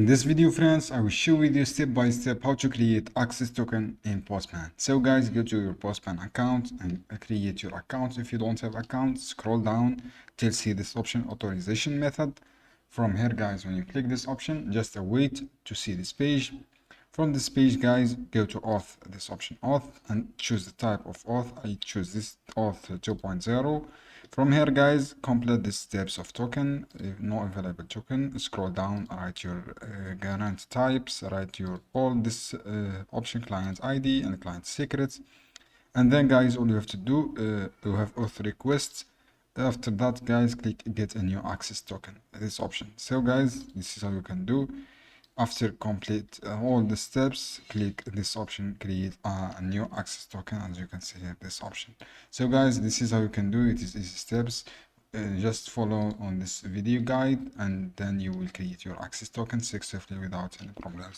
this video, friends, I will show with you step by step how to create access token in Postman. So guys, go to your Postman account and create your account. If you don't have account, scroll down till see this option, authorization method. From here, guys, when you click this option, just wait to see this page. From this page, guys, go to auth, this option auth, and choose the type of auth. I choose this auth 2.0. From here, guys, complete the steps of token. If no available token, scroll down, write your guarantee types, write your all this option client ID and client secrets. And then, guys, all you have to do, you have auth requests. After that, guys, click get a new access token, this option. So guys, this is how you can do. After complete all the steps, click this option, create a new access token, as you can see here, this option. So guys, this is how you can do it. It is easy steps. Just follow on this video guide and then you will create your access token successfully without any problems.